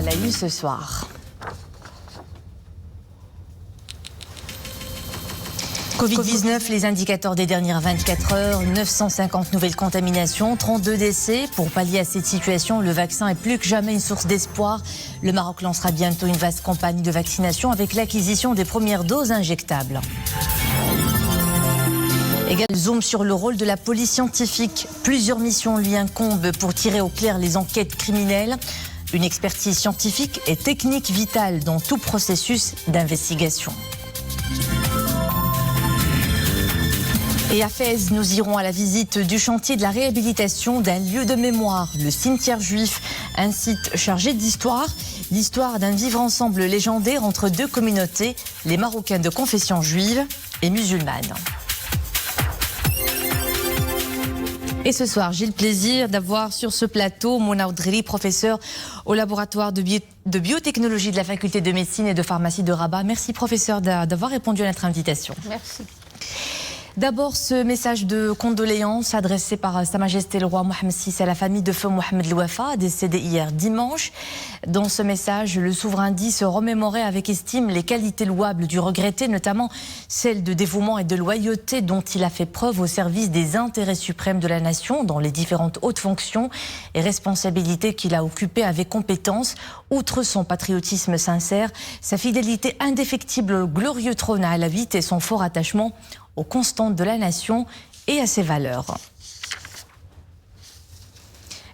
la une ce soir. Covid-19, les indicateurs des dernières 24 heures, 950 nouvelles contaminations, 32 décès. Pour pallier à cette situation, le vaccin est plus que jamais une source d'espoir. Le Maroc lancera bientôt une vaste campagne de vaccination avec l'acquisition des premières doses injectables. Égal zoom sur le rôle de la police scientifique. Plusieurs missions lui incombent pour tirer au clair les enquêtes criminelles. Une expertise scientifique et technique vitale dans tout processus d'investigation. Et à Fès, nous irons à la visite du chantier de la réhabilitation d'un lieu de mémoire, le cimetière juif, un site chargé d'histoire, l'histoire d'un vivre ensemble légendaire entre deux communautés, les Marocains de confession juive et musulmane. Et ce soir, j'ai le plaisir d'avoir sur ce plateau Mouna Oudrili, professeur au laboratoire de biotechnologie de la faculté de médecine et de pharmacie de Rabat. Merci professeur d'avoir répondu à notre invitation. Merci. D'abord, ce message de condoléances adressé par Sa Majesté le roi Mohamed VI à la famille de feu Mohamed El Wafa, décédé hier dimanche. Dans ce message, le souverain dit se remémorer avec estime les qualités louables du regretté, notamment celles de dévouement et de loyauté dont il a fait preuve au service des intérêts suprêmes de la nation dans les différentes hautes fonctions et responsabilités qu'il a occupées avec compétence. Outre son patriotisme sincère, sa fidélité indéfectible au glorieux trône à Alavite et son fort attachement aux constantes de la nation et à ses valeurs.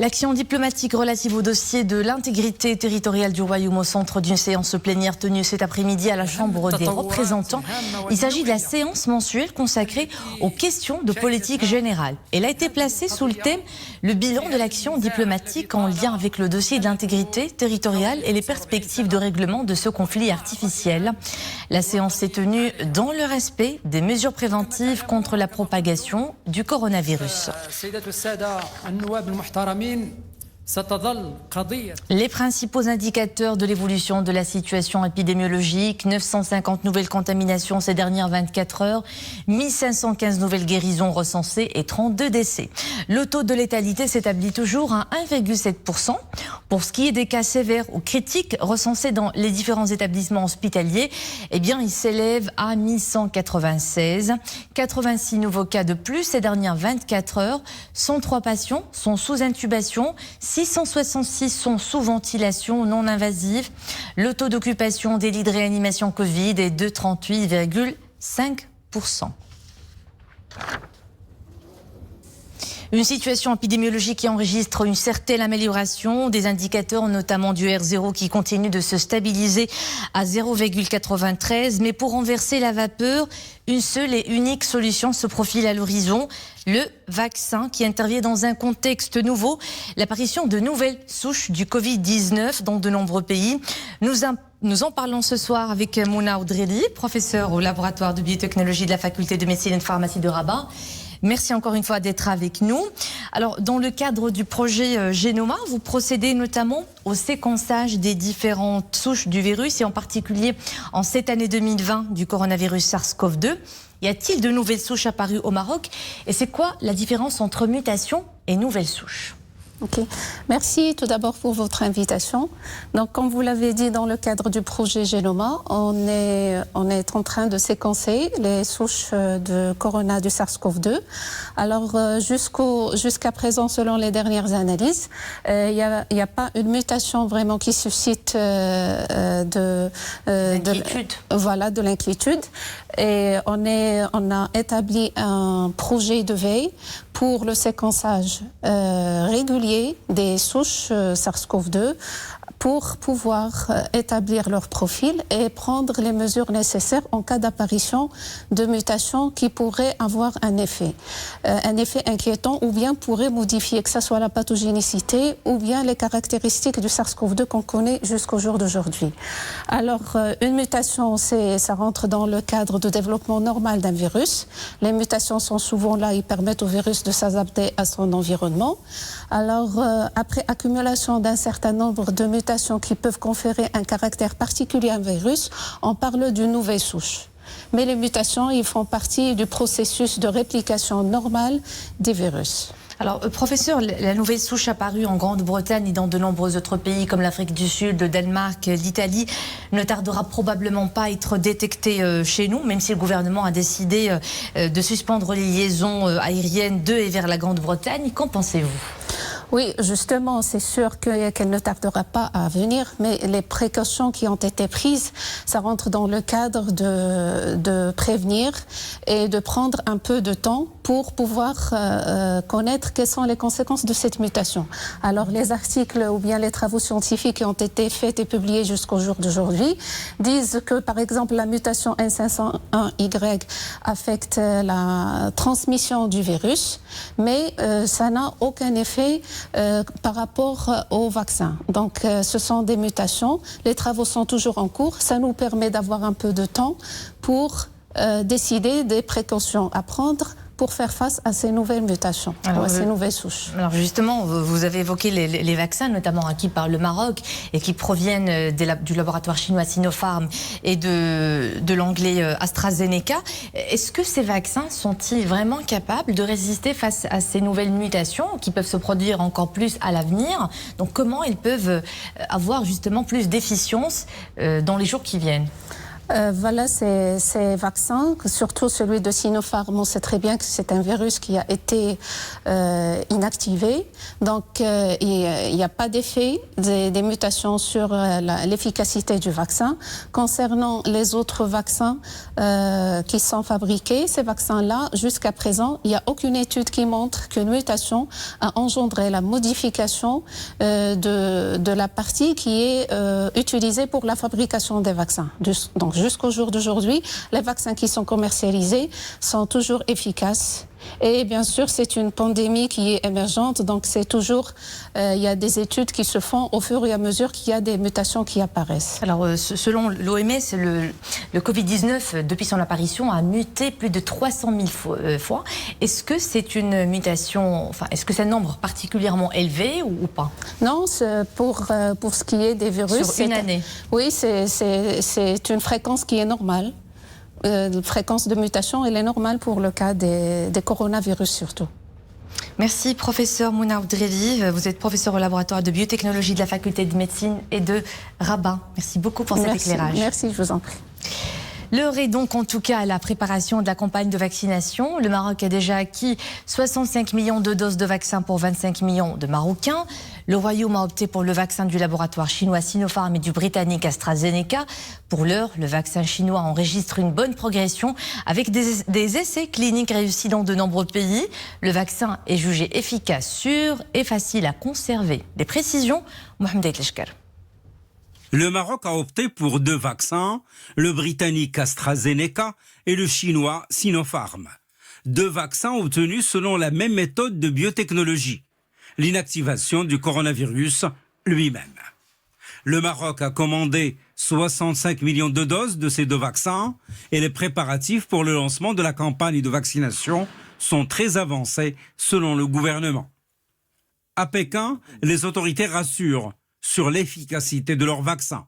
L'action diplomatique relative au dossier de l'intégrité territoriale du Royaume au centre d'une séance plénière tenue cet après-midi à la Chambre des représentants. Il s'agit de la séance mensuelle consacrée aux questions de politique générale. Elle a été placée sous le thème « Le bilan de l'action diplomatique en lien avec le dossier de l'intégrité territoriale et les perspectives de règlement de ce conflit artificiel ». La séance s'est tenue dans le respect des mesures préventives contre la propagation du coronavirus. Les principaux indicateurs de l'évolution de la situation épidémiologique, 950 nouvelles contaminations ces dernières 24 heures, 1515 nouvelles guérisons recensées et 32 décès. Le taux de létalité s'établit toujours à 1,7%. Pour ce qui est des cas sévères ou critiques recensés dans les différents établissements hospitaliers, eh bien, il s'élève à 1196. 86 nouveaux cas de plus ces dernières 24 heures. 103 patients sont sous intubation. 666 sont sous ventilation non invasive. Le taux d'occupation des lits de réanimation Covid est de 38,5%. Une situation épidémiologique qui enregistre une certaine amélioration des indicateurs, notamment du R0 qui continue de se stabiliser à 0,93. Mais pour renverser la vapeur, une seule et unique solution se profile à l'horizon, le vaccin qui intervient dans un contexte nouveau, l'apparition de nouvelles souches du Covid-19 dans de nombreux pays. Nous en parlons ce soir avec Mouna Oudrili, professeur au laboratoire de biotechnologie de la faculté de médecine et de pharmacie de Rabat. Merci encore une fois d'être avec nous. Alors, dans le cadre du projet Génoma, vous procédez notamment au séquençage des différentes souches du virus et en particulier en cette année 2020 du coronavirus SARS-CoV-2. Y a-t-il de nouvelles souches apparues au Maroc? Et c'est quoi la différence entre mutation et nouvelles souches? Ok, merci tout d'abord pour votre invitation. Donc, comme vous l'avez dit, dans le cadre du projet Génoma, on est en train de séquencer les souches de corona du SARS-CoV-2. Alors, jusqu'à présent, selon les dernières analyses, il n'y a pas une mutation vraiment qui suscite de l'inquiétude. Et on a établi un projet de veille pour le séquençage régulier des souches SARS-CoV-2 pour pouvoir établir leur profil et prendre les mesures nécessaires en cas d'apparition de mutations qui pourraient avoir un effet inquiétant ou bien pourrait modifier que ce soit la pathogénicité ou bien les caractéristiques du SARS-CoV-2 qu'on connaît jusqu'au jour d'aujourd'hui. Alors, une mutation, ça rentre dans le cadre de développement normal d'un virus. Les mutations sont souvent là, ils permettent au virus de s'adapter à son environnement. Alors, après accumulation d'un certain nombre de mutations qui peuvent conférer un caractère particulier à un virus, on parle d'une nouvelle souche. Mais les mutations, ils font partie du processus de réplication normale des virus. Alors, professeur, la nouvelle souche apparue en Grande-Bretagne et dans de nombreux autres pays comme l'Afrique du Sud, le Danemark, l'Italie ne tardera probablement pas à être détectée chez nous, même si le gouvernement a décidé de suspendre les liaisons aériennes de et vers la Grande-Bretagne. Qu'en pensez-vous ? Oui, justement, c'est sûr qu'elle ne tardera pas à venir, mais les précautions qui ont été prises, ça rentre dans le cadre de prévenir et de prendre un peu de temps pour pouvoir connaître quelles sont les conséquences de cette mutation. Alors, les articles ou bien les travaux scientifiques qui ont été faits et publiés jusqu'au jour d'aujourd'hui disent que, par exemple, la mutation N501Y affecte la transmission du virus, mais ça n'a aucun effet par rapport au vaccin. Donc, ce sont des mutations. Les travaux sont toujours en cours. Ça nous permet d'avoir un peu de temps pour décider des précautions à prendre pour faire face à ces nouvelles mutations, à ces nouvelles souches. Alors justement, vous avez évoqué les vaccins, notamment acquis par le Maroc et qui proviennent du laboratoire chinois Sinopharm et de l'anglais AstraZeneca. Est-ce que ces vaccins sont-ils vraiment capables de résister face à ces nouvelles mutations qui peuvent se produire encore plus à l'avenir? Donc comment ils peuvent avoir justement plus d'efficience dans les jours qui viennent? Voilà, ces vaccins, surtout celui de Sinopharm, on sait très bien que c'est un virus qui a été inactivé. Donc, il n'y a pas d'effet des mutations sur l'efficacité du vaccin. Concernant les autres vaccins qui sont fabriqués, ces vaccins-là, jusqu'à présent, il n'y a aucune étude qui montre qu'une mutation a engendré la modification de la partie qui est utilisée pour la fabrication des vaccins. Donc, jusqu'au jour d'aujourd'hui, les vaccins qui sont commercialisés sont toujours efficaces. Et bien sûr, c'est une pandémie qui est émergente, donc c'est toujours, il y a des études qui se font au fur et à mesure qu'il y a des mutations qui apparaissent. Alors, selon l'OMS, le Covid-19, depuis son apparition, a muté plus de 300 000 fois. Est-ce que c'est une mutation, enfin, est-ce que c'est un nombre particulièrement élevé ou pas? Non, pour ce qui est des virus... Sur une année? Oui, c'est une fréquence qui est normale. La fréquence de mutation, elle est normale pour le cas des coronavirus surtout. Merci, professeur Mouna Abdrevi. Vous êtes professeur au laboratoire de biotechnologie de la faculté de médecine et de Rabat. Merci beaucoup pour cet éclairage. Merci, je vous en prie. L'heure est donc en tout cas à la préparation de la campagne de vaccination. Le Maroc a déjà acquis 65 millions de doses de vaccins pour 25 millions de Marocains. Le Royaume a opté pour le vaccin du laboratoire chinois Sinopharm et du britannique AstraZeneca. Pour l'heure, le vaccin chinois enregistre une bonne progression avec des essais cliniques réussis dans de nombreux pays. Le vaccin est jugé efficace, sûr et facile à conserver. Des précisions, Mohamed Leshkar. Le Maroc a opté pour 2 vaccins, le britannique AstraZeneca et le chinois Sinopharm. 2 vaccins obtenus selon la même méthode de biotechnologie, l'inactivation du coronavirus lui-même. Le Maroc a commandé 65 millions de doses de ces 2 vaccins et les préparatifs pour le lancement de la campagne de vaccination sont très avancés selon le gouvernement. À Pékin, les autorités rassurent sur l'efficacité de leurs vaccins.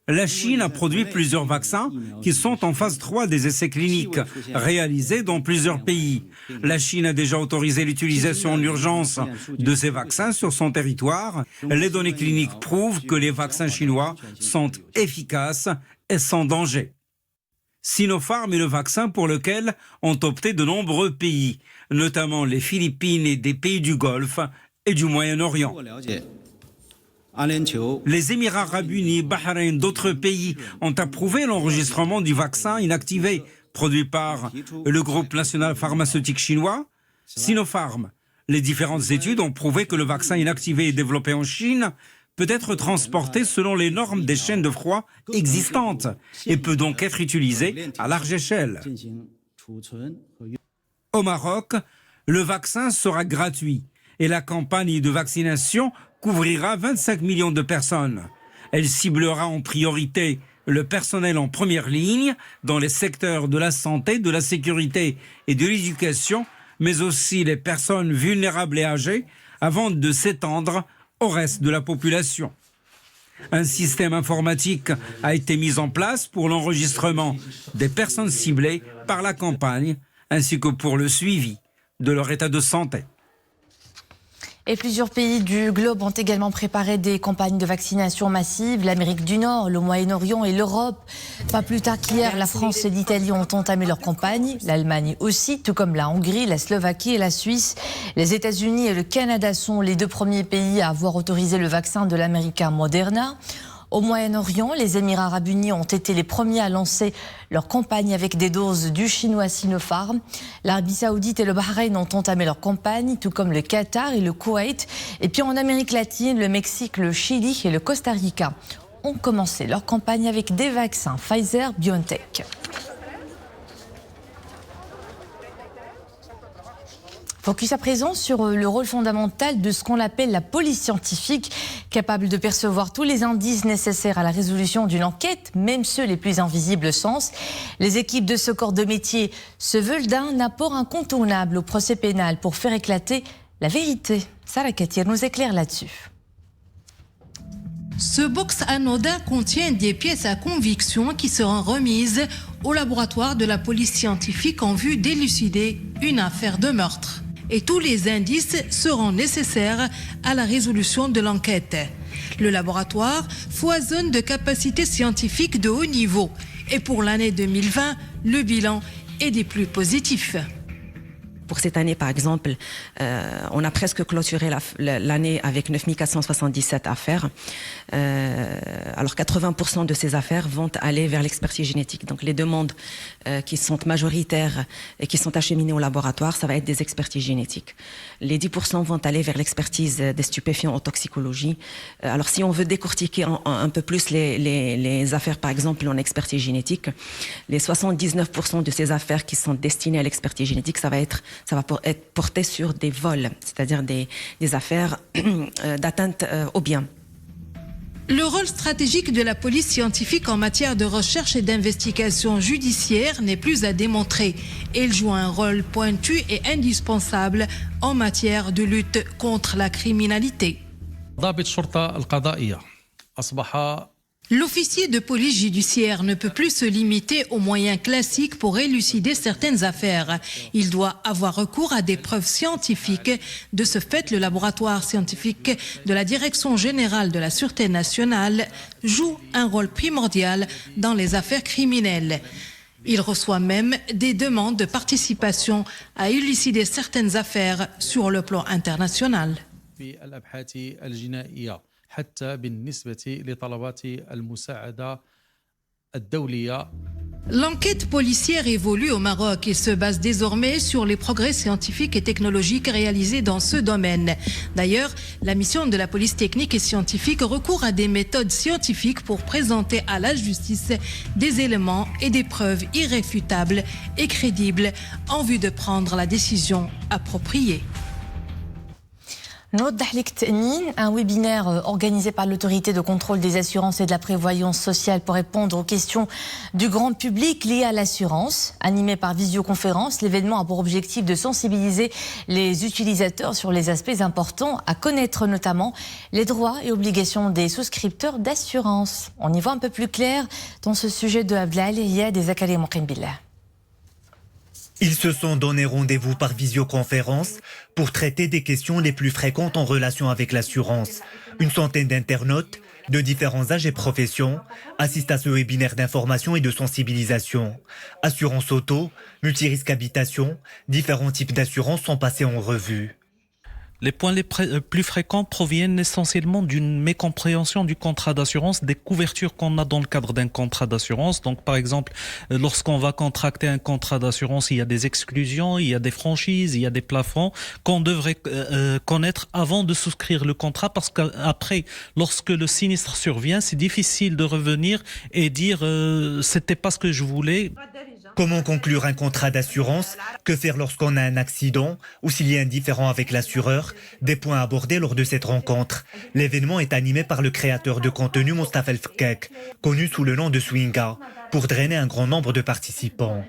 La Chine a produit plusieurs vaccins qui sont en phase 3 des essais cliniques réalisés dans plusieurs pays. La Chine a déjà autorisé l'utilisation en urgence de ces vaccins sur son territoire. Les données cliniques prouvent que les vaccins chinois sont efficaces et sans danger. Sinopharm est le vaccin pour lequel ont opté de nombreux pays, notamment les Philippines et des pays du Golfe et du Moyen-Orient. Les Émirats arabes unis, Bahreïn, d'autres pays ont approuvé l'enregistrement du vaccin inactivé produit par le groupe national pharmaceutique chinois, Sinopharm. Les différentes études ont prouvé que le vaccin inactivé et développé en Chine peut être transporté selon les normes des chaînes de froid existantes et peut donc être utilisé à large échelle. Au Maroc, le vaccin sera gratuit et la campagne de vaccination couvrira 25 millions de personnes. Elle ciblera en priorité le personnel en première ligne dans les secteurs de la santé, de la sécurité et de l'éducation, mais aussi les personnes vulnérables et âgées, avant de s'étendre au reste de la population. Un système informatique a été mis en place pour l'enregistrement des personnes ciblées par la campagne, ainsi que pour le suivi de leur état de santé. Et plusieurs pays du globe ont également préparé des campagnes de vaccination massive. L'Amérique du Nord, le Moyen-Orient et l'Europe. Pas plus tard qu'hier, la France et l'Italie ont entamé leur campagne. L'Allemagne aussi, tout comme la Hongrie, la Slovaquie et la Suisse. Les États-Unis et le Canada sont les deux premiers pays à avoir autorisé le vaccin de l'américain Moderna. Au Moyen-Orient, les Émirats arabes unis ont été les premiers à lancer leur campagne avec des doses du chinois Sinopharm. L'Arabie saoudite et le Bahreïn ont entamé leur campagne, tout comme le Qatar et le Koweït. Et puis en Amérique latine, le Mexique, le Chili et le Costa Rica ont commencé leur campagne avec des vaccins Pfizer-BioNTech. Focus à présent sur le rôle fondamental de ce qu'on appelle la police scientifique, capable de percevoir tous les indices nécessaires à la résolution d'une enquête, même ceux les plus invisibles au sens. Les équipes de ce corps de métier se veulent d'un apport incontournable au procès pénal pour faire éclater la vérité. Sarah Katir nous éclaire là-dessus. Ce box anodin contient des pièces à conviction qui seront remises au laboratoire de la police scientifique en vue d'élucider une affaire de meurtre. Et tous les indices seront nécessaires à la résolution de l'enquête. Le laboratoire foisonne de capacités scientifiques de haut niveau. Et pour l'année 2020, le bilan est des plus positifs. Pour cette année, par exemple, on a presque clôturé l'année avec 9477 affaires. Alors 80% de ces affaires vont aller vers l'expertise génétique. Donc les demandes qui sont majoritaires et qui sont acheminées au laboratoire, ça va être des expertises génétiques. Les 10% vont aller vers l'expertise des stupéfiants en toxicologie. Alors si on veut décortiquer un peu plus les affaires, par exemple, en expertise génétique, les 79% de ces affaires qui sont destinées à l'expertise génétique, ça va être porté sur des vols, c'est-à-dire des affaires d'atteinte aux biens. Le rôle stratégique de la police scientifique en matière de recherche et d'investigation judiciaire n'est plus à démontrer. Elle joue un rôle pointu et indispensable en matière de lutte contre la criminalité. L'officier de police judiciaire ne peut plus se limiter aux moyens classiques pour élucider certaines affaires. Il doit avoir recours à des preuves scientifiques. De ce fait, le laboratoire scientifique de la Direction générale de la Sûreté nationale joue un rôle primordial dans les affaires criminelles. Il reçoit même des demandes de participation à élucider certaines affaires sur le plan international. حتى بالنسبة لطلبات المساعدة الدولية. L'enquête policière évolue au Maroc et se base désormais sur les progrès scientifiques et technologiques réalisés dans ce domaine. D'ailleurs, la mission de la police technique et scientifique recourt à des méthodes scientifiques pour présenter à la justice des éléments et des preuves irréfutables et crédibles en vue de prendre la décision appropriée. Un webinaire organisé par l'autorité de contrôle des assurances et de la prévoyance sociale pour répondre aux questions du grand public liées à l'assurance. Animé par visioconférence, l'événement a pour objectif de sensibiliser les utilisateurs sur les aspects importants à connaître, notamment les droits et obligations des souscripteurs d'assurance. On y voit un peu plus clair dans ce sujet de Abdel Yad et Zakaria Mokrimbillah. Ils se sont donné rendez-vous par visioconférence pour traiter des questions les plus fréquentes en relation avec l'assurance. Une centaine d'internautes de différents âges et professions assistent à ce webinaire d'information et de sensibilisation. Assurance auto, multirisque habitation, différents types d'assurances sont passés en revue. Les points les plus fréquents proviennent essentiellement d'une mécompréhension du contrat d'assurance, des couvertures qu'on a dans le cadre d'un contrat d'assurance. Donc, par exemple, lorsqu'on va contracter un contrat d'assurance, il y a des exclusions, il y a des franchises, il y a des plafonds qu'on devrait connaître avant de souscrire le contrat, parce qu'après, lorsque le sinistre survient, c'est difficile de revenir et dire c'était pas ce que je voulais. Comment conclure un contrat d'assurance? Que faire lorsqu'on a un accident ou s'il y a un différend avec l'assureur? Des points abordés lors de cette rencontre. L'événement est animé par le créateur de contenu Mostafa El-Fkek, connu sous le nom de Swinga, pour drainer un grand nombre de participants.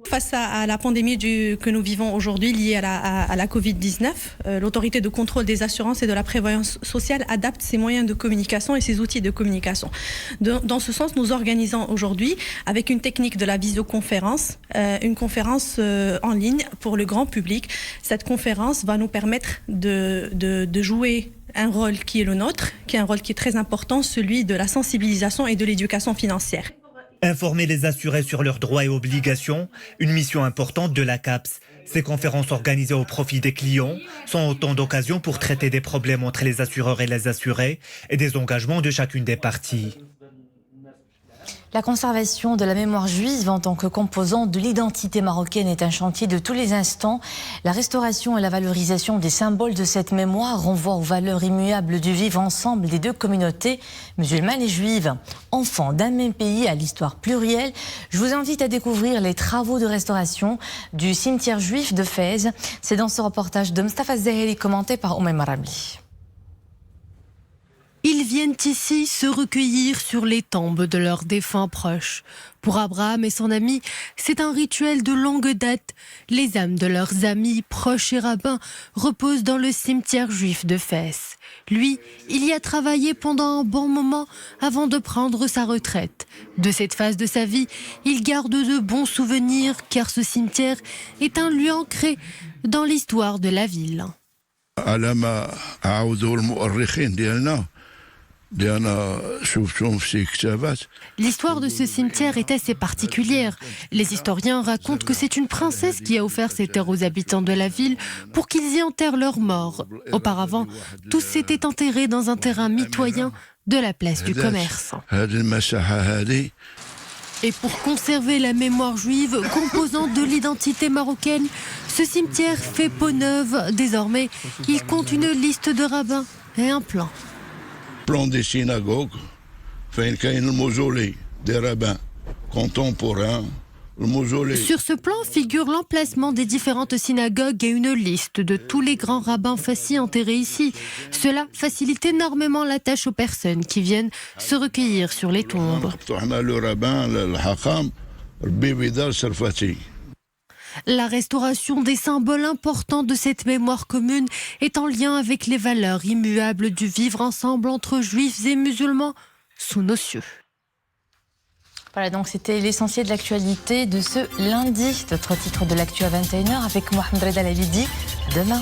face à la pandémie que nous vivons aujourd'hui liée à la Covid-19, l'autorité de contrôle des assurances et de la prévoyance sociale adapte ses moyens de communication et ses outils de communication. Dans ce sens, nous organisons aujourd'hui, avec une technique de la visioconférence, une conférence en ligne pour le grand public. Cette conférence va nous permettre de jouer un rôle qui est le nôtre, qui est un rôle qui est très important, celui de la sensibilisation et de l'éducation financière. Informer les assurés sur leurs droits et obligations, une mission importante de la CAPS. Ces conférences organisées au profit des clients sont autant d'occasions pour traiter des problèmes entre les assureurs et les assurés et des engagements de chacune des parties. La conservation de la mémoire juive en tant que composant de l'identité marocaine est un chantier de tous les instants. La restauration et la valorisation des symboles de cette mémoire renvoient aux valeurs immuables du vivre ensemble des deux communautés, musulmanes et juives. Enfants d'un même pays à l'histoire plurielle, je vous invite à découvrir les travaux de restauration du cimetière juif de Fès. C'est dans ce reportage de Mustafa Zaheli commenté par Oumé Marabli. Ils viennent ici se recueillir sur les tombes de leurs défunts proches. Pour Abraham et son ami, c'est un rituel de longue date. Les âmes de leurs amis, proches et rabbins reposent dans le cimetière juif de Fès. Lui, il y a travaillé pendant un bon moment avant de prendre sa retraite. De cette phase de sa vie, il garde de bons souvenirs car ce cimetière est un lieu ancré dans l'histoire de la ville. L'histoire de ce cimetière est assez particulière. Les historiens racontent que c'est une princesse qui a offert ces terres aux habitants de la ville pour qu'ils y enterrent leurs morts. Auparavant, tous s'étaient enterrés dans un terrain mitoyen de la place du commerce. Et pour conserver la mémoire juive, composante de l'identité marocaine, ce cimetière fait peau neuve. Désormais, il compte une liste de rabbins et un plan. Plan des synagogues, le mausolée des rabbins contemporains. Sur ce plan figure l'emplacement des différentes synagogues et une liste de tous les grands rabbins fassis enterrés ici. Cela facilite énormément la tâche aux personnes qui viennent se recueillir sur les tombes. La restauration des symboles importants de cette mémoire commune est en lien avec les valeurs immuables du vivre ensemble entre juifs et musulmans sous nos cieux. Voilà, donc c'était l'essentiel de l'actualité de ce lundi. D'autres titres de l'actu à 21h avec Mohamed Reda Lavidi. Demain.